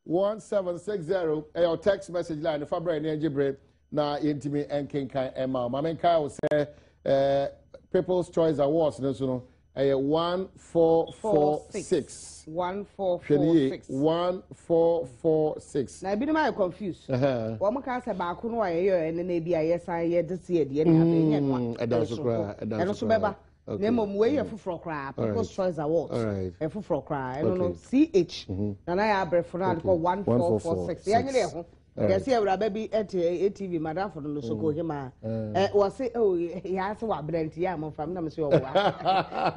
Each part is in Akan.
1760 your text message line for Brian Njibre na yentimi enkenkan ema mamenka wo say People's Choice Awards no so no 1446 1446 na bi no my confused wo mo ka say ba ko no aye ene na bi aye san ye de se de na be nye no eno so beba na mom we ye fufuro kra People's Choice Awards e fufuro kra eno no CH na na ya brefo na ko 1446 ya nyele ho yes ya wura baby ATV madam for no so ko hima wo say oh ya say wa brent ya mo fam na me say o wa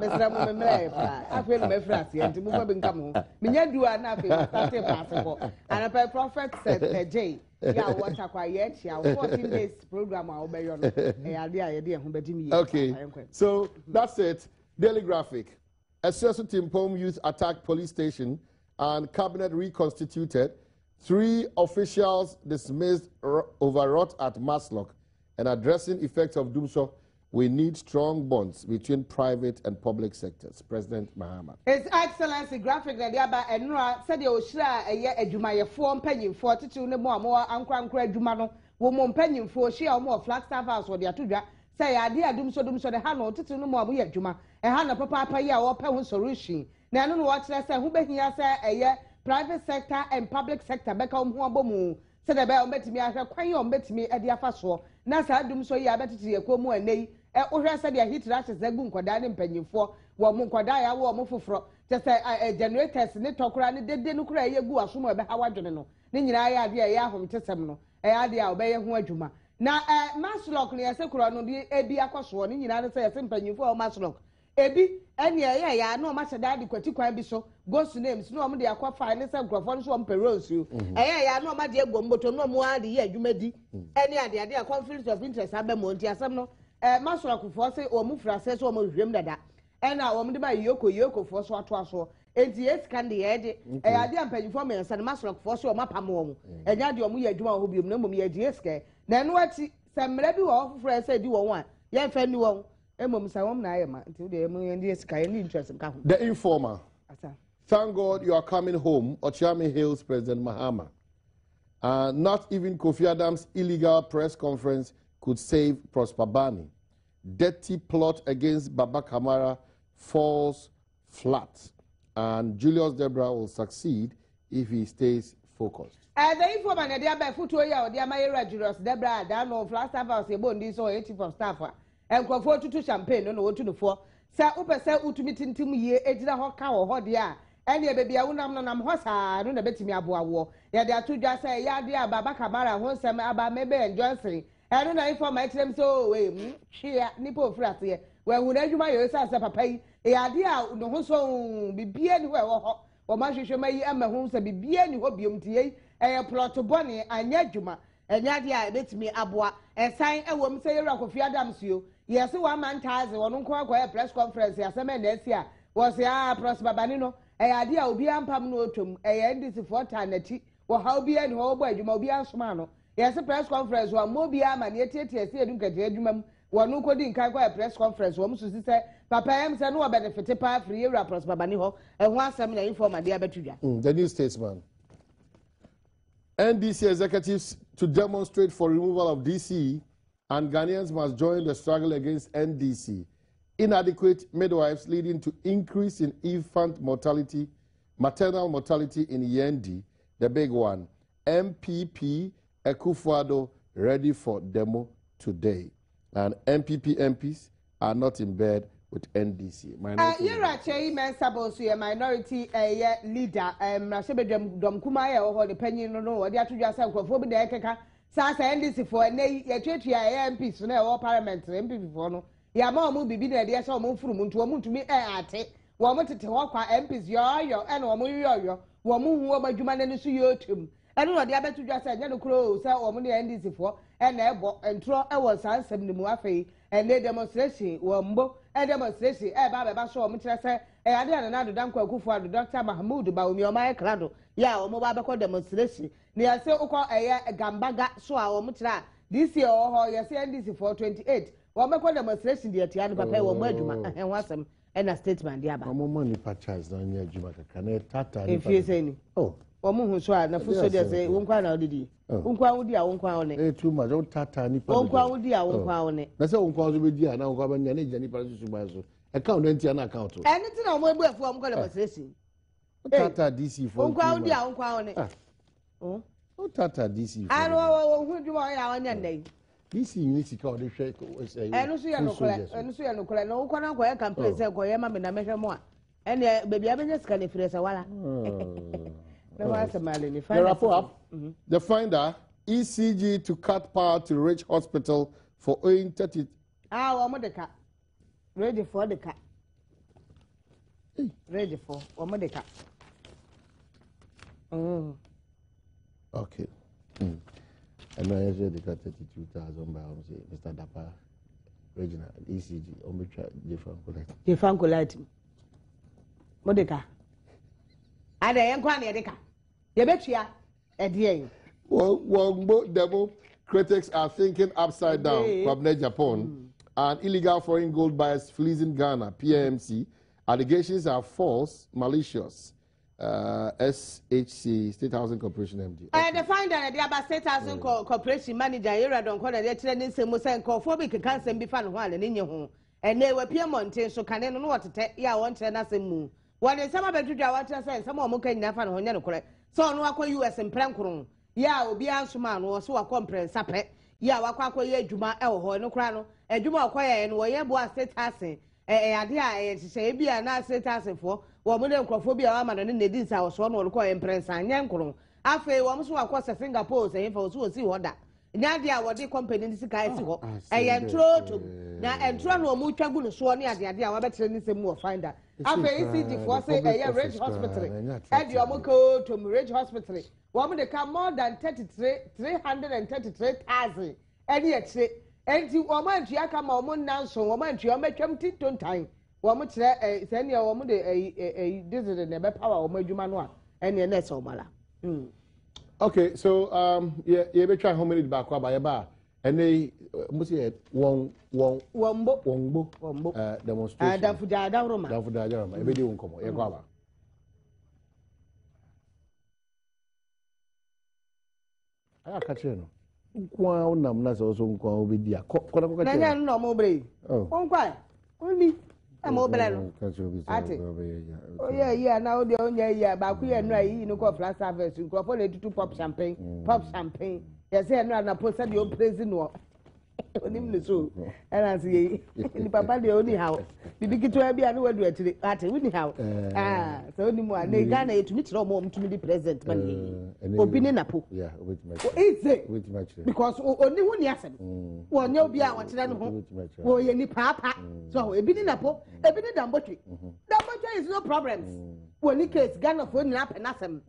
mesra mo me mra fa afi no me fra se enti mo fa be nkam ho menya duwa na afi start pass ko and a prophet said J ya what akwa ye chia 14 days program a obeyo no ya de a ye de ho bedi mi. Okay, so that's it. Daily Graphic. SSO Timpom Youth attacked police station and cabinet reconstituted. 3 officials dismissed overwrought at Maslock. And addressing effects of doomsday, we need strong bonds between private and public sectors. President Mahama. His Excellency Graphic Nadiaba Enra said the Oshra a Jumaya form penny for to no more Ankran Jumano, woman penny for she or more Flagstaff House or the Atuja. Say, I dear doomsday the Hano to no more Juma, and Hana Papa ya or Pewon solution. Now, no watch less who making us a year. Private sector and public sector become who abomu. Said the bell met me as a quayon bet me at the afaso. Nasa dum so ya better to the Como and nay. Ora said ya hit rashes the gun quadan penny for what Munkwadaya war mufro. Just a generators in the tokra and they didn't cry a gua sumo about how I don't know. Nina idea ya from Tessamno. I idea obey who juma. Now, Maslock near Secron be a be a coswan in United States and penny for Maslock. Ebi eni ya no ma cheda de kwati kwan bi so ghost names no mo de akwa finance microphone so mperos you ya no ma de egomboto no mo ade ye adwumadi eni ade conflict of interest abemo nti asem no masoro akofo se o mu frase so o mo hwem dada ena o mo de ba yoko fo so ato aso enti yes kan de ye de ade ampanyifo me nsa masoro akofo so o mapam o enya de o mo ye adwuma ho biom na mo ye de eske na enu ati semre bi wo frase di wo wan ye fa ni wo. The Informer. Thank God you are coming home, Ochami Hills President Mahama. Not even Kofi Adams' illegal press conference could save Prosper Bani. Dirty plot against Baba Kamara falls flat. And Julius Debra will succeed if he stays focused. The Informer, the Abafutoya, the Amayra Julius Debra, Dano, Flagstaff House, a bone, this or 80 for staff. And Crawford to champagne no to the 4. Sir Upper Sir Utumitin Timmy, Edna Hoka or Hodia, and your baby, I will not hossa, I don't bet me a war. Yeah, there are 2 just say, yeah, dear Baba Kamara, one some about maybe and Johnson. I don't know if I might them so, she nipple frat here, where would you my yourself a pay? Yeah, dear, no so be anywhere or much you may Emma homes and be any hobium TA, a plot to Bonnie and Yajuma. And Yadia bet me abwa, and sign a woman say Kofi Adams you. Yes, 1 man ties one quite press conference. Yes, a man this year was ya Prosper Banino. A idea will be ampam notum, a end is for eternity, or how be and how boy you may be a smano. Yes, a press conference, one more be a man yet, yes, you don't get judgment. One who couldn't carry a press conference, one to say, Papa, I'm saying no benefit pa free Prosper Baniho, and one seminar informer, dear Betuja. The New Statesman. NDC executives to demonstrate for removal of DC. And Ghanaians must join the struggle against NDC. Inadequate midwives leading to increase in infant mortality, maternal mortality in Yendi, the big one. MPP Ekufuado ready for demo today. And MPP MPs are not in bed with NDC. You're actually a minority leader. Rasebe Dom Kumaya or the penny no, they are to yourself for the Sasa NDC for a church MPs no or parliament MP for no. Yama be been a so move from to me at it. Woman to walk MPs your and woman woman who about human and you to. I don't know the other to just say no clothes or money NDC for and throw our sons and the Muafe and the demonstration wombo and demonstration Baba show me say I did another Danko for the Dr. Mahmoud about me or my crowd. Yeah, or mobile demonstration. Near say a gambaga so our mutra this year or yes NDC for 28. What make demonstration the Tiana Papa or Mojuma and was some and a statement. Yeah, money purchase on your Jumaka can tata. If you say, oh. Omo hu so na fu so dey say wonkwa na odidi. Wonkwa wudi a wonkwa one. Too much. Don't tata ni pa. Wonkwa wudi a wonkwa one. Na say wonkwa so be di na wonkwa ba nya na jani pa so ba so. Account enti na account. Anything na omo ebu efu am go le basesi. Tata DC for. Wonkwa wudi a wonkwa one. Oh. Tata DC. Aro wo hu dwuma ya wanya ndai. DC ni sika o de hwe say. Enu so ye no kole na wonkwa na ko ye campaign say ko ye ma me na mehwe mo a. Ene baby abenya sika ne fire say wala. The finder, ECG to cut power to Ridge Hospital for owing 30. Omodeka. Ready for the car. Ready for Omodeka. Okay. And I actually got 32,000 by Mr. Dapa, Regina, ECG, Omicha, Jefan Colette. Modeka. Ada yankwa na yedeka. Yebetua edie. Well, demo critics are thinking upside down. Kwabne Japan and illegal foreign gold buyers fleecing Ghana. PMC allegations are false, malicious. SHC State Housing Corporation MD. The finder the Aba State Housing Corporation manager Yera don call the training say mo say phobic cancer be fan ho ale ne ho. And they were Piemonte so can no what te ya won tre na sem. When the summer bedroom, what I say, some more can never know when correct. So no aqua US and Prankron. Ya will be answer man or so a compress sapet. Ya wakwa ye Juma El no crano, a Juma choir and where boy state passing. Idea and say be a nice state passing for, or modern crophobia man and the dins our son or choir and press and yankron. After one so across a Singapore saying for so see what that. Nadia what they company this guy to a yantro to now and try no more trouble so near the idea what better than more finder. After ECG for say a Ridge Hospital, and you go to Ridge Hospital. Woman they come more than 333,000. And yet and you woman to come on now so woman to make 20 time. Woman say send your woman a this is the power of my Jumanoa and your next omala. Okay, so you be try how many back by bar and they must say wombo demonstration. Dafuja Roma. Dafuja Roma. Every day won't come. You go about. I catch you. Kwa nam na so kwa obedia. Kwa kwa catch. Na no mo bre. Oh. Kwa. Only I'm obelano. Ati. Oh yeah, now the only year back here no yi no go flash service go for the pop champagne. Yes, na post the praise no. Onim le so. And I say ni papa the only how. Bibi kitwa bia no wadu atire. Ati we ni how. So ni mo na Ghana etumi tire mo mtumi di present man. Obi ni napo. Yeah, wait much. Wait much. Because oni hu ni asem. Wo nya obi a wo tire no ho. Wo ye ni papa. So ebi ni napo, ebi ni dambotwe. Dambotwe is no problems. Wo ni case Ghana for ni apen asem.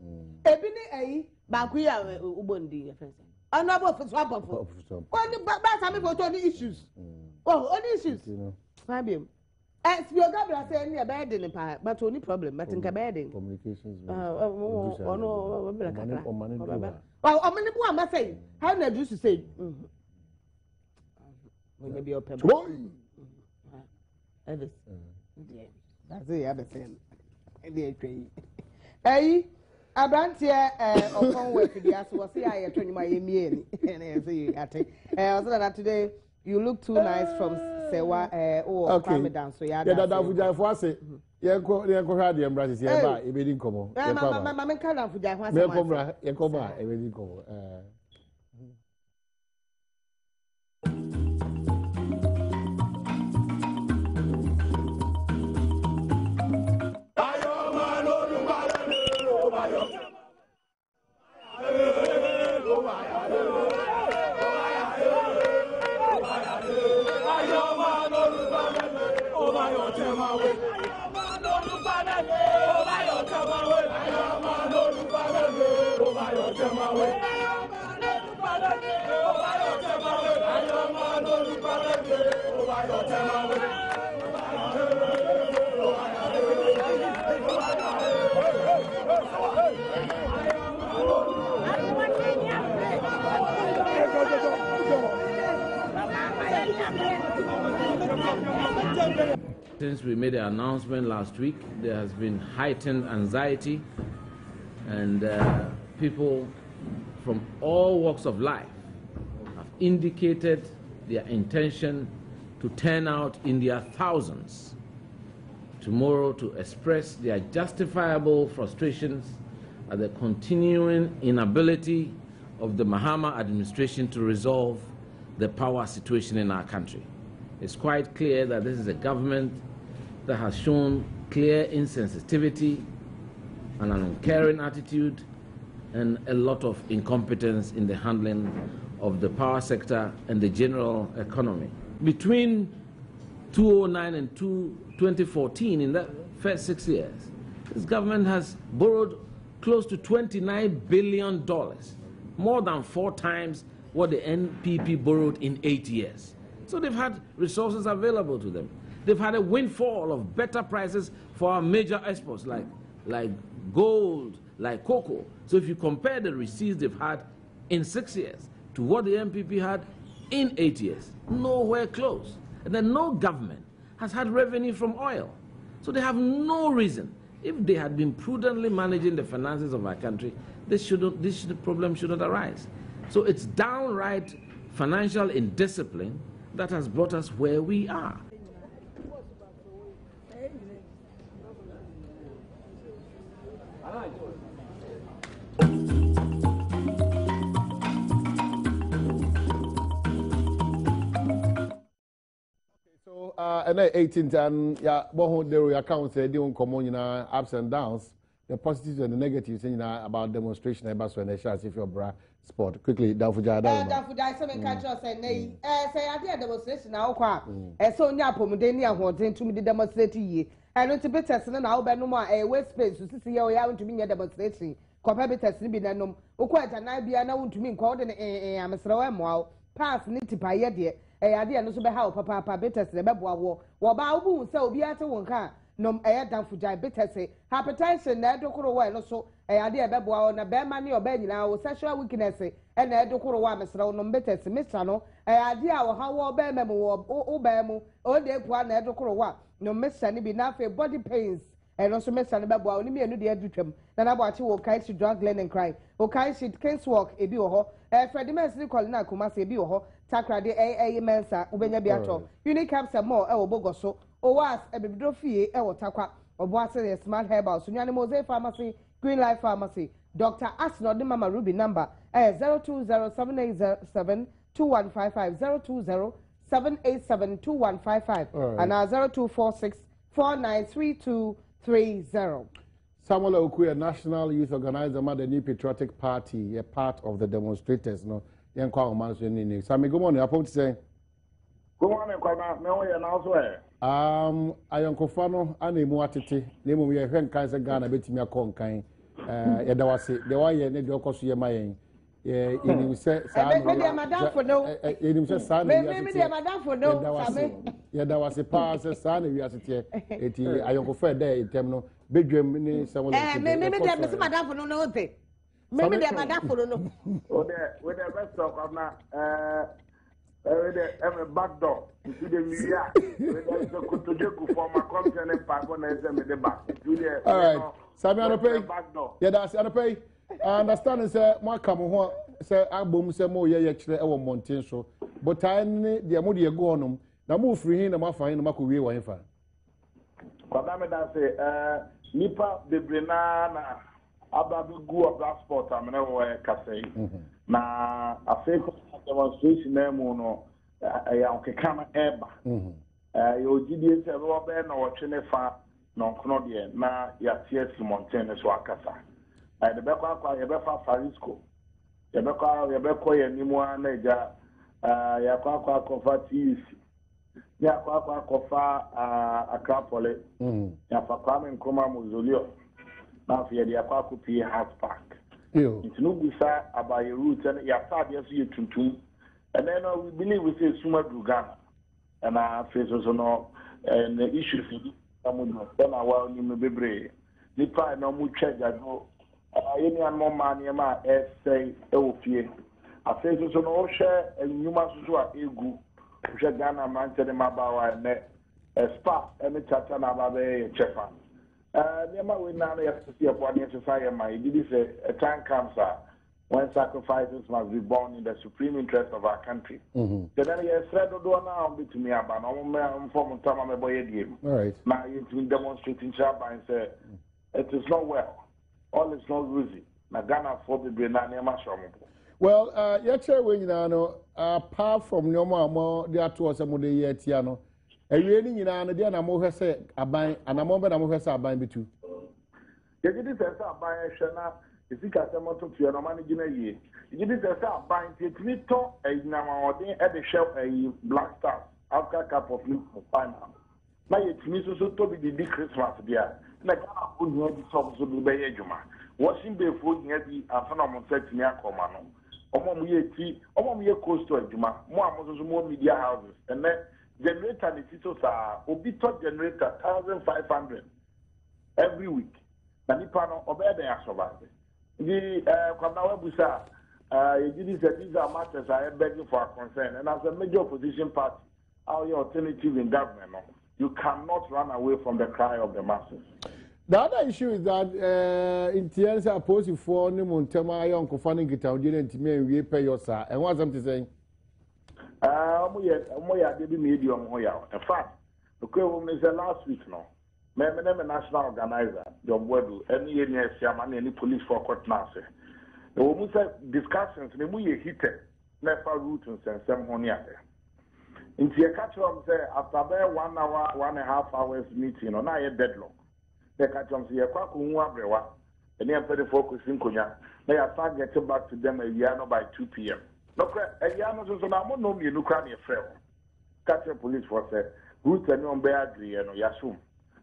Ebi ni ayi ba ku ya ubondi ya friends. Another for swap of only but for any issues. Oh, only issues. Fabian. As your governor say any bad in the but only problem, but in Cabedin. Communications. Oh, no, well, how many more must say? How did you say? Maybe open. That's the other thing. Hey. Abrantia upon work the as was here I told you my email and say also that today you look too nice from Sewa or calm down so yeah that Fuja for say ye ko had the embrace here ba e be din komo mama kan na Fuja for say ye ko ba e be din komo Since we made the announcement last week, there has been heightened anxiety And people from all walks of life have indicated their intention to turn out in their thousands tomorrow to express their justifiable frustrations at the continuing inability of the Mahama administration to resolve the power situation in our country. It's quite clear that this is a government that has shown clear insensitivity and an uncaring attitude and a lot of incompetence in the handling of the power sector and the general economy. Between 2009 and 2014, in that first 6 years, this government has borrowed close to $29 billion, more than 4 times what the NPP borrowed in 8 years. So they've had resources available to them. They've had a windfall of better prices for our major exports like gold, like cocoa. So if you compare the receipts they've had in 6 years to what the NPP had in 8 years, nowhere close. And then no government has had revenue from oil. So they have no reason. If they had been prudently managing the finances of our country, this problem shouldn't arise. So it's downright financial indiscipline that has brought us where we are. So, and 18th, and yeah, what the accounts they don't come on, ups and downs, the positives and the negatives, about demonstration about when they shall see your bra sport. Quickly, down for Jada. Down for Jada, some catch us and say, I did demonstration now, so Yapomudania wanting to me the demonstration. And not to be testing and I'll be no more a waste space to see how you have to be a demonstration. Compare be no, quite an idea now to me called a Mr. Pass need to buy a idea no so be how papa better the bebo wo ba obu se obi ate won ka no dan fuja better say hypertension na edokoro wa no so idea bebo na be ma ne oba nyina wo sexual weakness na edokoro wa mesra no better say mesra no idea wo ha wo be mem wo ba mu o de pu na edokoro wa no mesra ni bi na fe body pains no so mesra ne bebo ni me enu de adutwam na na bo achi wo kai to drug learning cry o kai shit case work ebi wo ho Freddie Mercy call na kuma se ebi wo ho takrade mensa ubenya biato unique caps more e wo bogoso o was e bibidro fie e wo takwa obo ase smart herbal so nyane mose pharmacy green life pharmacy Dr. Asno de mama ruby number 0207872155 0207872155 and 0246493230. Samuel Okuya, National Youth Organizer, the New Patriotic Party, a part of the demonstrators, no. Young Kwame Manson. Sammy, good morning. I'm going to say. Good morning, Kwame. No, you're not swear. I am Kofano, and a Muatiti. Name we are Hen Kaiser Ghana, bet me a con kind. Yadawasi, the way you need your cost your mind. Yeah, you say, Madame for no. You say, son, maybe Madame for no. Yadawasi pass a son, we are sitting. I am Kofa there in Temno, bedroom, someone. Maybe there is Madame for no thing. Maybe they are Madame for no. With the rest of every back door into the media. With the Kutujoku for my content and Pagon and the back. All right, Samuel pay. Yeah, that's pay. I understand, sir. My come say album say more ye actually our mountain show. But I need the amount you go on. Now move free in my fine, my career wife. Madame, say, Nipa de Brenana. Ababu go of that sport, I'm never Kesee. Na a fake demonstration name no a kama eba. Your GDS Robert or Chenefa, non Cnodian, na Yatia Montaigne Swakasa. The Becca, Yabefa Farisco, Yabeco, Yanimua Neja, Yakaka Kofa Tis, Yakaka Kofa Acropole, Yafakwam and Koma Muzulio. Now, for the Aquacupi House Park. It's no good about your roots and your father's you to. And then we believe we say Suma Drugana. And our faces on all and the issues someone then I will you be brave. The pride no more check that go. Any more money, my say, Eopie. Our faces on all share and you must do a ego. Ghana, Manchester, Mabawa, and a spa, and a chatana, Chefa. Nema we now have to see upon the society. My did say a time comes when sacrifices must be born in the supreme interest of our country. Then I said, "Do now be to me about no form of time. Boy, game. All right. Now you to demonstrate in Chaba and say it is not well. All is not rosy. Na Ghana for the Brena Nema Shomo." Well, when you know, apart from your mama, there to some of the yetiano. A really, you know, and then I'm over say a bind, and I'm over a bind between. You did this as a buy a shana, if you can come to your money in a year. You did this as a buying it, we talk a number at the shelf a Black Stars, after cup of milk for final. Now it's me so to be the Christmas there. Like I couldn't have the songs of the Bay Juma. Watching before you had the phenomenon set in your command. Omom close to a Juma, more media houses, and then generator the titles are Obito generator 1,500 every week. Nanipano obey the surviving. The Kwanawabusa, these are matters I am begging for a concern, and as a major opposition party, our alternative in government, you cannot run away from the cry of the masses. The other issue is that in terms of opposing for Montema, young confounding guitar, didn't mean we pay your sir. And what's something saying? Moya did medium Hoya. In fact, the Queen is the last week now. My national organizer, John Wedu, any chairman, any police for court now. The woman said discussions, we heated, never root and some honia. In the catch up, after about 1 hour, 1.5 hours meeting, on a deadlock. The catch-up here, Kwaku, and then for the focus in Konya. They are start getting back to them a year by 2 p.m. No, a Yano so now no me no cranny affair. Catch a police force, root and no bear, and Yasum.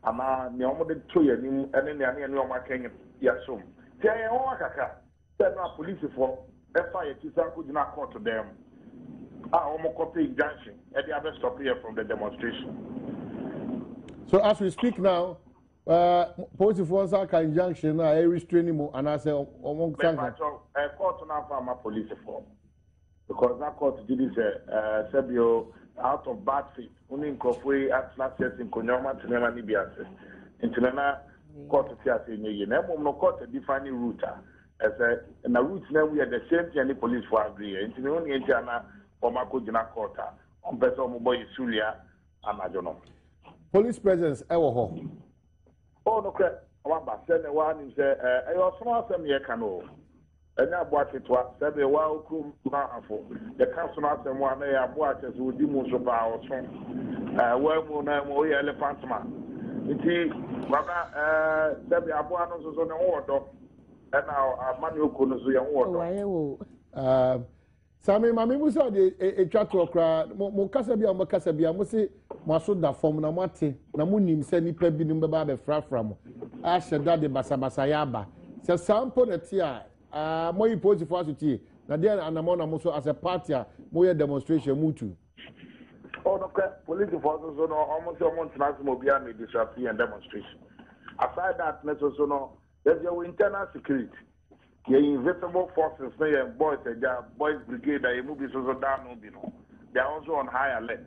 Ama, Niomo de Toy and then any no marking Yasum. Tell you, Kaka, send our police for FIA Tisaku did not call to them. Almost copy injunction at the other stop here from the demonstration. So, as we speak now, positive force injunction, a restraining more, and I say, among a court now for my police force. Because that court did this, Sebio, out of bad faith, only in Kofwe, at last year in Konyama, to never be access. Into the court to see us in a year. No court a defining route. As a route now, we are the same thing, the police for agree. Into the only Indiana or Mako Jina Quarter, on Besso Moboy Suria, and I don't know. Police presence, ever home. Oh, no, crap. Send one is a small semi canoe. And now, what it was, said the wild crew for the council of them one day, watches would do most of our song. Well, more elephant man. It is, Baba, said the Abuanos on the order, and now Manuel Kunuzu order. Sammy, Mammy was a chat to a crowd, Mokasabia, Mokasabia, Mossi, Masoda from Namati, Namunim, Seni Pebinum Baba Frafram, Asha Daddy Basabasayaba. So, some put a tear, more positive for us to tea. Nadia and Amona Moso as a party, more demonstration, Mutu. Oh, no, police forces on almost a month Mobia may disappear and demonstration. Aside that, Nesosono, there's your internal security. The invisible forces, boys brigade, they move so down. They are also on high alert.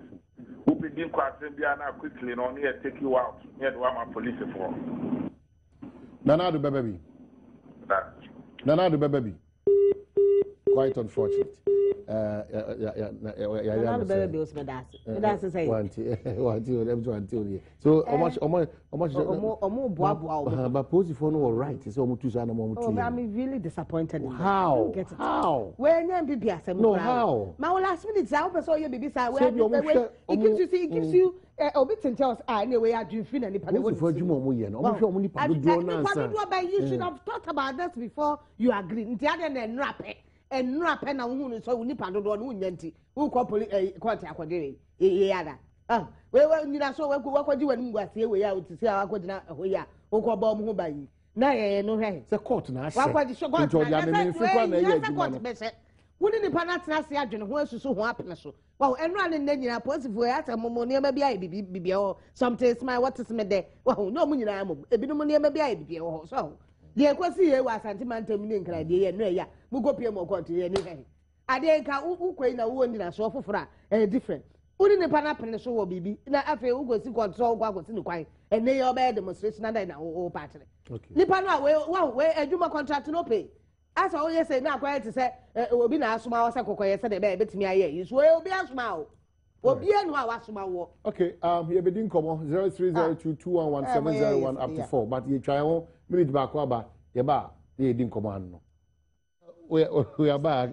Who begin quickly on here take you out. Here to my police for. Nanado baby. Nanado baby. Quite unfortunate. So how much but positive for no right. It's almost 2 I'm really disappointed. How? When you no, how? My last minute, I saw your baby. It gives you a bit and tells anyway. I do feel any part of you should have thought about this before you agreed. And wrap it. And no pen and so we need to do one who call contact with you. Yeah, well, you know, so what could you when you were here? We are to see our good now. We are who call bomb who by you. Nay, no, it's a court now. What you should go to wouldn't the Panat say, I don't know who else so happiness. Well, and running then you are positive for us, a momonia maybe I be or sometimes my what is my day. Well, no money, I'm a bit of money maybe I be or so. The question was sentimental meaning, idea, no, yeah, we go pay more quantity anyway. I didn't who quain a wound in a sofa for a different. Uni ne pana pene so wo bibi na afi ugo si control gwa go si ne kwan ene ye oba demonstration na o party nipa no we adwuma contract no pay asa o ye say na akwa ti say obi na asoma wo say kokoye say de be betimi aye yi so obi asoma o obi enu a wasoma wo okay here be din komo 0302211701 up to 4 but ye try one minute back aba ye ba ye din komo anno we are back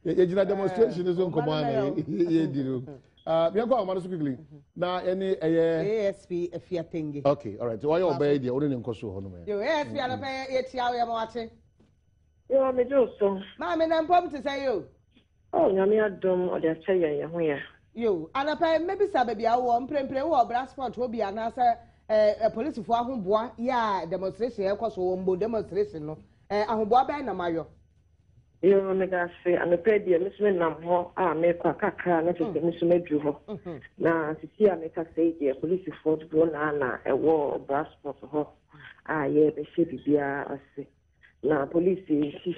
ye demonstration is on komo an ye diro me go amano so quickly na any ASP Efiatenge. Okay, all right. So why you obey the only nkoso ho no me? Yo ASP ala pe etia we ma wate. Yo me jo so. Ma me na mpom te say yo. Oh, nyame adom o de che ye ho ya. Yo, ana pe maybe sa baby awo mprempre wo transport obi ana sa police fo ahoboa ya demonstration e koso wo mbo demonstration no ahoboa ba na mayo. Yo me ga se ana pe dia me so nam ho a me kwa kakra na te me so medru ho. Na sisi a me ka say dia police fo do na ewo transport ho. A ye be she bibia ase. Na police sisi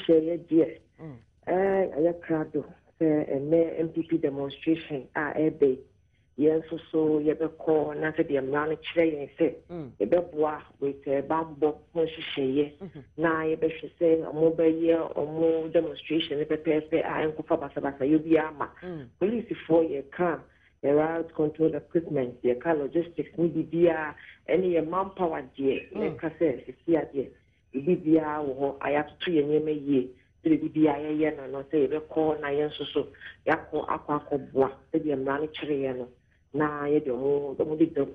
ye dia. Aya krado se MPP demonstration ebe yen so ye be call na se de man kire yen se ye be boa with bambo ho hihye na ye be hwe se omo be ye omo demonstration be pepe enkofa basabasa yo bi ama police for ye can the route control equipment ye can logistics ni bibia any manpower die ye ka se si ade bibia wo aya to ye nyeme ye bibia ye no say be call na yen so yakọ akọboa e bi mrani kire ye no na ye de mo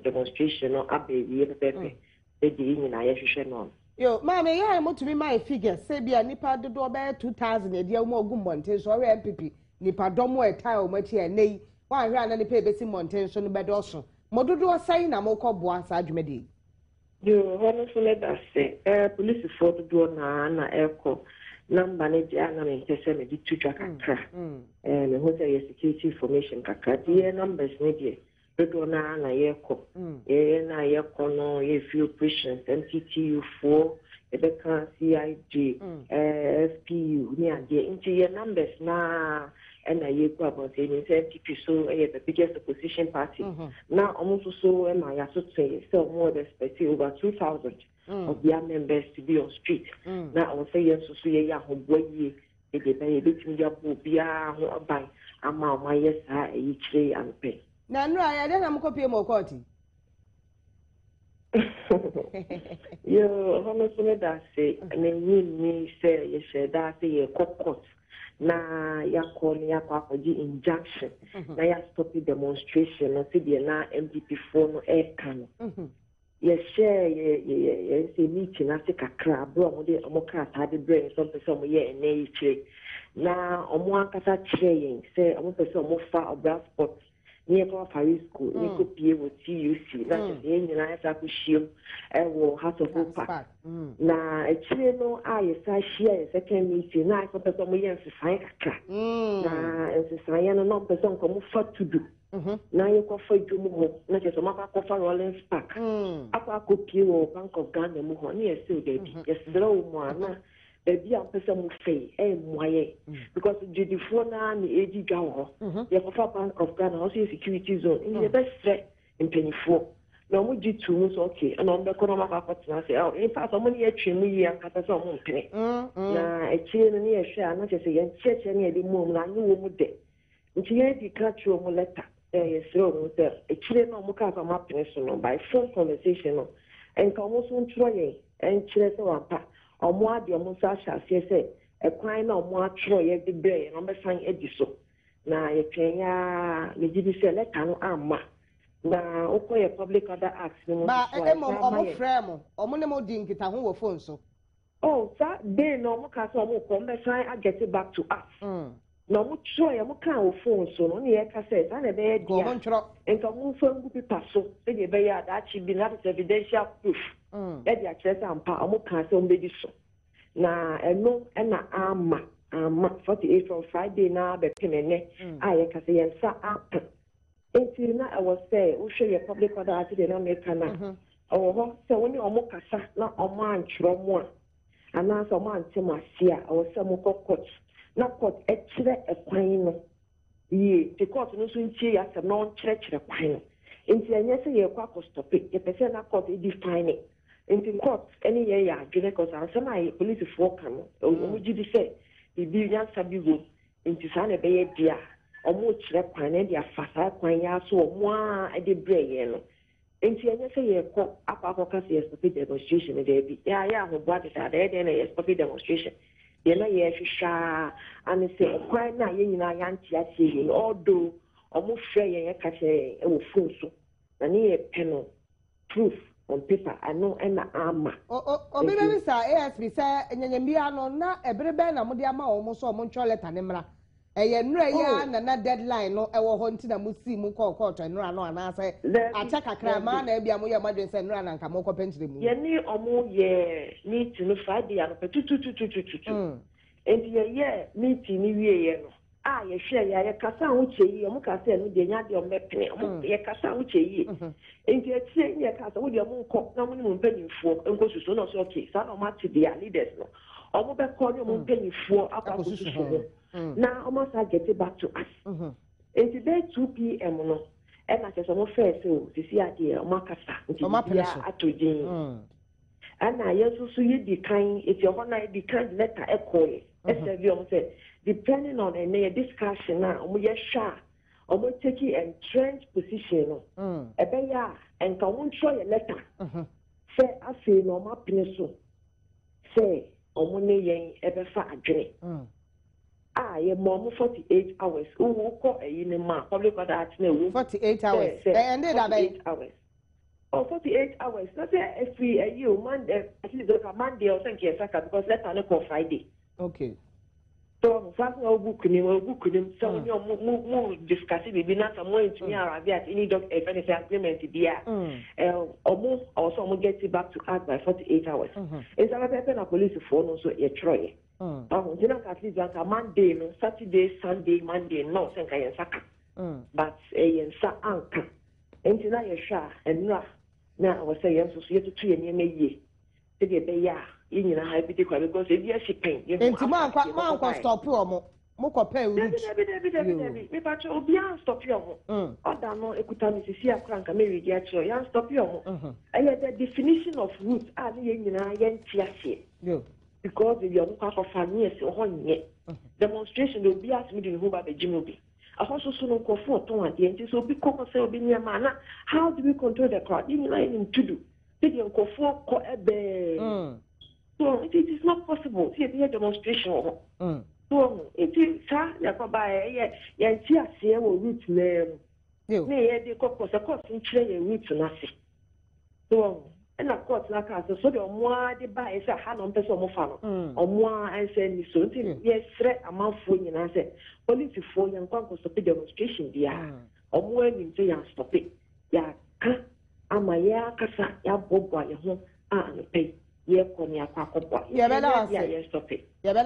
demonstration no abewie pepe e di nyina ye hwehwe no Yo mama ye mo tumi my figure say bia nipa dodo be 2000 e dia mo ogum monte so re MPP nipa domo e tai o machi e nei wan hwe ana nipa e besi monte so no be do so mo dodo sai na mo kọboa sa adwumede yo hono so le da se police for dodo na eko number ne dia na me pese me di tutwa kakra me ho say security information kakra die numbers ne die dodo na yeko na yeko no ye few operations MTTU4 ebeka CIG FPU ni ade nti ye numbers na na yeko about say MTP so the biggest opposition party na almost so na ya so say more expect over 2000 of their members to be on street. Now I will say yes, so yeah, who boy ye, they pay a bit in your bobia, who are by a mouth, my yes, each day and pay. na no I don't am copy mo court Yo, honestly, that say, I mean, me say, you said that say a court. Na ya call ya kwa injunction. Na ya stop the demonstration. Na see the na MPP phone air can. Yes, share ye meeting after kakra bro mo de omo ka atade brain some person mo ye na ichire na omo akata chire yen say omo person omo fa obra sport ni e ko Paris school ni ko pie wo TUC na ye nyina ya ku shiem e wo House of Hope na ichire no aye sa share second meeting na ko person mo ye nsesan kakra na nsesan no person ko mo fa to do na ye ko fa dwom ho na che so maka ko fa Rollins Park akwa ko pie wo Bank of Ghana mu ho na ye se o da bi ye se dra wo mu ana ebi am pese mu fei moye because the phone na eji dwa ho ye ko fa Bank of Ghana also security zone in the best threat in 24 na mu ji tu mu so okay na on be ko na maka ko tina say oh in fact mo ni ye twe mu yi an kata so mo mpene na e chie no ni ye hwe ana che se ye cheche na ye di mu na anyi wo mu de nti ye di ka tro mu letter yes, so actually no muka fa ma personal by phone conversation no and ka mo so ntro ye en kire se wampa omo ade omo sa sha se e kwan na omo atro ye de bre no be san edi so na ye twenya le di se letter no amma na okoye public order act no ba omo frame omo ne mo di nkita ho wo phone so oh that day no muka so omo come be san I get it back to us no mo tro ya mo kan o phone so no ye ka say na be dia enka mo fangu pipa so e de be ya da chi bi na evidential proof e dia kire sa mpa mo kan so mbedi so na eno na ama 48 on Friday na be penene ye ka say yen sa app enti na I was say we show your public order at the na make na ho so woni o mo kasa na o mo antro mo ana so mo antema sia o se mo kokot na court ekire ekwan no ye the court no so ntie ya se no nkyerɛkyerɛ kwan nti enye se ye kwa stop it ye pese na court define it nti court any ye ya adwene cause ansem ayi police for kan omo gidi se bibi nyansa bi go nti sa na be ye dia omo kyerɛ kwan na dia fasa kwan ya so omo a de breye no nti enye se ye ko akwa se stop demonstration de bi ya ho bua de da de na ye stop demonstration ye na ye hwehwa and say kwan na ye nyina ya ntia se although omo hwɛ ye ka se e wo phone so na ne ye peno proof on paper ano na ama obi be sa ASB say nyanyambia no na ebrebe na mo de ama omo so omo ntwa letter ne mra eye nura ya na deadline no e wo ho nti na mo si mu court nura no ana say acha kakra ma na bia mo ye madwe say nura na nka mo kopentire mu ye ni omo ye meet no Friday ano tutu enti ye meet ni wie ye no ye hwe ya kasa ho cheyi omo kasa no de nya de omo pene omo ye kasa ho cheyi enti etie ye kasa wo de omo nko na mo ni mo mpanyimfo enko susu no so okay sa no ma ti dia leaders no omo be call ni mo mpanyimfo akwa susu na omo sa get back to us enti be 2 p.m. no e na se so mo first o sisi ade omo kasa enti ya atodin ana yesu so ye di kan eti ho na di kan letter e call e omo say depending on any discussion now we are sure or taking a entrenched position e be ya and can won show your letter say afi no ma piniso say omune yen e be fa adwene ye mom 48 hours who ko eyin ma public order na wo 48 hours and they that 48 hours 48 hours not if we you Monday at least a Monday or something because letter no call Friday okay. So, something I'll book him. So, more discussing with Bina, someone to me, at any dog, if any agreement to be almost also get it back to us by 48 hours. It's a person of police phone also a Troy. At least Monday, no, Saturday, Sunday, Monday, no, think I am Saka. But a Sa Anka. And tonight, a Sha, and now I was saying, so you have to 3 and you may ye. To get the in your high because if you're shipping, you man stop you. Moko me pacho obian stop you. Oda no ekuta mi sisi akranka me ready acho. Yan stop you. The definition of root are the nyina yan tiase. Because if you are not for family so honye. Demonstration will be asked me to who ba be jimobi. I also so no ko for ton ade nti so bi ko say obi nyama na how do we control the crowd? You know him to do. They go for ko ebe. So it is not possible. See a demonstration. So it is yeah, see root name. Yeah, they course in trade root to nothing. So and of course, like I said, so the more they buy is a hand on person of follow. Or more and send me so yes, threat amount for you and I said, police for young concourse of the demonstration, dear. Or more in say and stop it. Yeah, I'm a ya casa, ya boba, your home, and pay. Yeah, better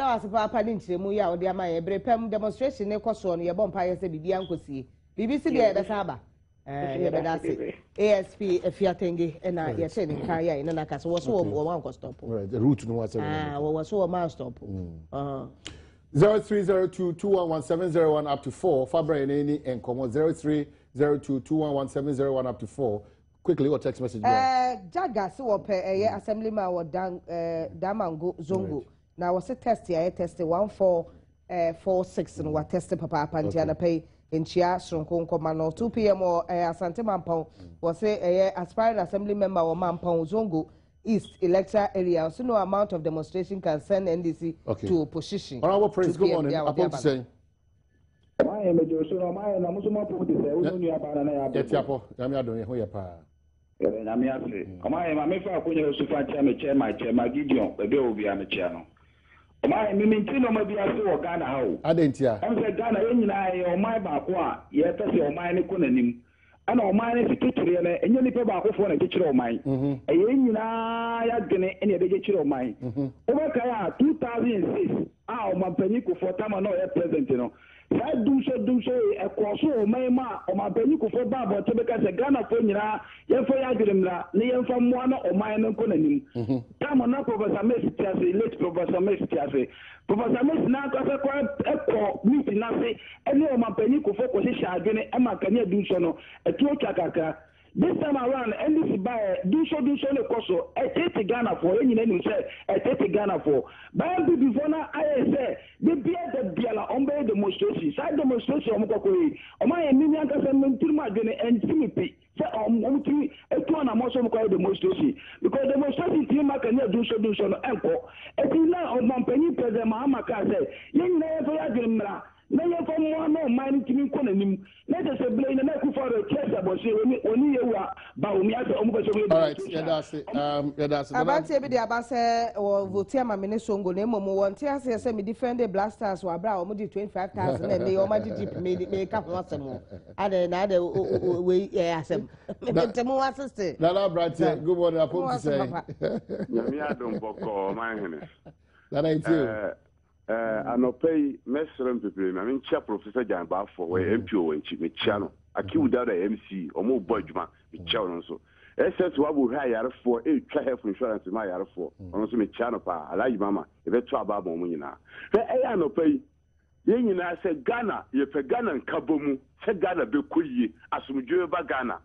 ask Papa Dinchemu ya or my Brepem demonstration, ne coson, your bumpire say Bibiancosi. BBC the Saba. ASP if you are thinking, and I are sending Kaya in a cast was so one stop. The route no was so a mouse stop. 0302211701 up to 4. Fabra and any and Como 0302211701 up to 4. Quickly, what text message? Jaga so pe assemblyman or Damango Zongo. Now was a test here, tested 1446 and what tested Papa Pantiana pay in Chia Shronkon Command 2 p.m. or Asante Mampong was a aspiring assembly member or Mampong Zongo East electoral area. So no amount of demonstration can send NDC to opposition. Honorable Prince, good morning. I'm about to say. I'm fa kunye sufa chama Gideon ebe obi ameche no my mimintino ma bia so Ghana ha o adentia am say Ghana yenyina ye o mai ba ko a ye pese o mai ne ko nanim ana o mai ne fikitire ne enye nipa ba ko fo na kikire o mai yenyina ya gene ene ebe kikire o mai o ba kai a 2006 a ɔmapanyin Kufuor time na ɔyɛ president no saa dum so ɛkɔ so ɔman ma ɔmapanyin Kufuor ba abɔnten bɛka sɛ Ghanafoɔ nyinaa yɛmfa yɛ adweremra ne yɛmfa mmoa na ɔman no nkɔ n'anim time na Professor Messi ti ase late Professor Messi ti ase Professor Messi na akɔsɛ kɔ ɛkɔ meeting n'ase ɛne ɔmapanyin Kufuor kɔhyehyɛ adwene ɛma kanea dum so no ɛtuo twa kakra. This time around, NDC by do so le koso. Take Ghana for any name say. Take Ghana for. By before now, I say the beer the biala on by demonstration. Side demonstration on Mokoi. On my million government to my and Timothy. Say on to an emotion demonstration because demonstration team can do so no anchor. And now on my penny president Mahama say, you never had na yɛ fɔ mu ano ɔman no tumi nkɔ n'anim na kyɛ sɛ blame na Kufuor de kyɛ sɛ abɔhyɛ oni yɛ wura ba omi asɛ ɔmo kɔ sɛ ɔmo yɛ yɛda ase abantie bi de aba sɛ vote ama me ne songo na mmom wɔnte ase sɛ me defend blasters wɔ abra ɔmo de 25,000 na ne ɔmo de deep me ka ho asɛm ade na ade we asɛm me ntɛm ho assist Nana Brantie good morning apom to say nyame adom bɔkɔ ɔman hene Nana itio anɔpɛyi mɛsrɛ mpepere ma menkyia Professor Jan Baafo wɔyɛ MPO wɔ nkyi mekyia no akiwuda da MC ɔmo bɔ adwuma mekyia no nso SS wabo hwɛ ayarefoɔ ɛtwa health insurance ma ayarefoɔ ɔno nso mekyia no paa alayi mama ɛbɛto aba ɔmo nyinaa hwɛ ɛyɛ anɔpɛyi yɛn nyinaa sɛ Ghana yɛpɛ Ghana nkabɔ mu sɛ Ghana bɛkɔ yie asomdwoe ba Ghana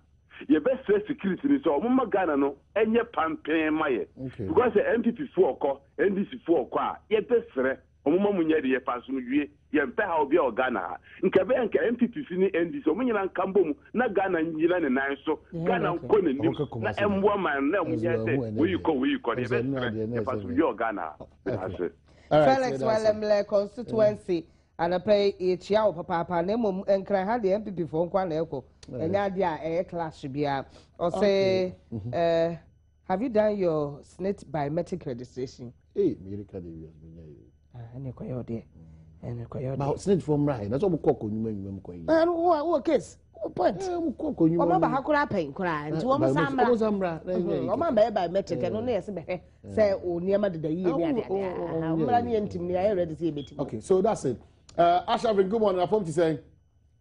yɛbɛsrɛ security ni sɛ ɔmo ma Ghana no ɛnyɛ pampɛn ma yɛ because MPP foɔ ɔkɔ NDC foɔ ɔkɔ a yɛbɛsrɛ Omuma munyedi ye pasum yue ye mpe ha obi o Ghana nka be nka MPP ni NDC omu nyina nkambo mu na Ghana nyina ne nan so Ghana nko ne nim na embo man na mu yete we yiko de be pasum yue o Ghana Felix Walemle constituency and pay each yaw papa na mum enkra ha de MPP fo nkwa na ekọ enya de a clash bia or say have you done your SNIT biometric registration me record the and you there. But SNIT from right. That's what we call you. And what case? What point? You remember how could I pay? Cry. To almost Samra. Omamba by metric and only say, oh, near the year. Okay, so that's it. Asha, good morning. I'm from to say.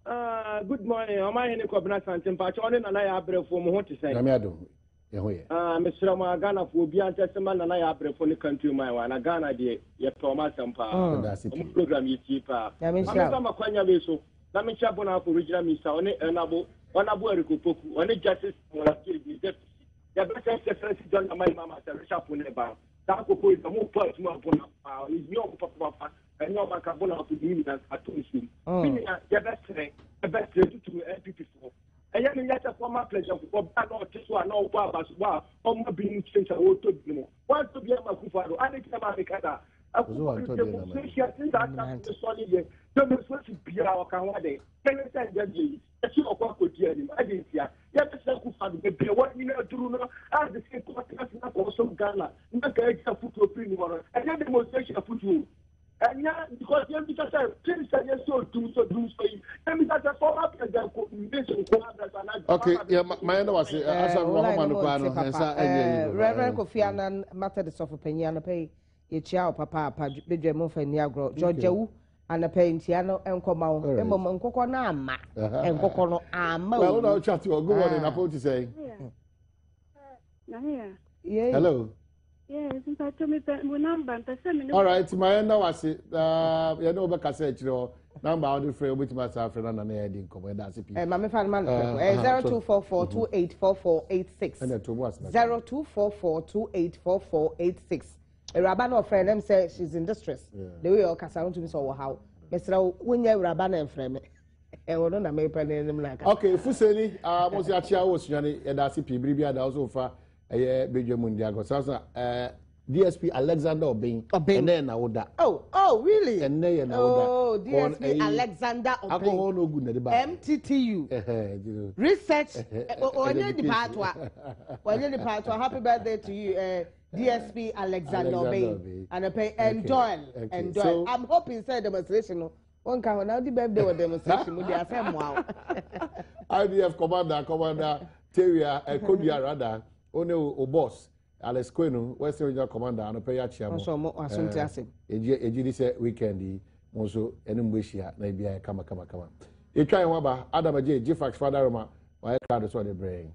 Good morning. Am I in a cabinet and patch on and I have from what to say? Mr. Magana for beyond testament and I have for the country my one. A Ghana de your Thomas and program you keep. I'm a Quanya Veso. Let me chat on our original Mr. On it and Abu Poku, on it justice for a kid. The best John my mamma, the shop on the bar. Taco is the more part more is your papa and your Macabona to be at 2 soon. The best to MPP for. And yet a former pleasure for bad or just one or Babas, or more being changed a whole to be one to be a Makufado, and it's Americana. I was the solid demonstration to be our Kawade. Can you say that you are quite good? I didn't hear. Yet the Sakufado, the what you know to know as the same question also Ghana, not a foot opinion, and then demonstration of foot. And yeah, because you because I things are so do so. And because I former president okay, yeah, my end was Reverend Kofi Annan matter the soft opinion pay a chow papa bedroom for Niagro, Georgia, and a paintiano and Comau, and Coconama, and Cocono Ama. Well, no chat you go on in a to say. Hello. Yes, I told me that number. All right, my end was it. You know, because I said, number of the frame which must have friend and I didn't come. That's it. Mamma Fan 0244 284486. 0244 a Rabano friend them say she's in distress. The way your Casaron to me so how. Mr. When you're Rabana and frame it. Okay, Fuseni, was your chair was Johnny, and that's it. Bribia, that also for a Belgium Mundiago. So, DSP Alexander Obeng. And then I would. Oh, really? And then DSP Alexander Obeng. MTTU. Research. Happy birthday to you, DSP Alexander Obeng. And I pay enjoy. So, I'm hoping say demonstration. One can now the birthday or demonstration with the same wow. IDF Commander Teria Kodia rather. Only o boss Alex Kwenu, Western Regional Commander, and a payachi. Also, Asante Asem. A weekend, also, any Mwishia, maybe I come. You try Waba, Adam J. Jifax Father Roma, why crowd is what they bring.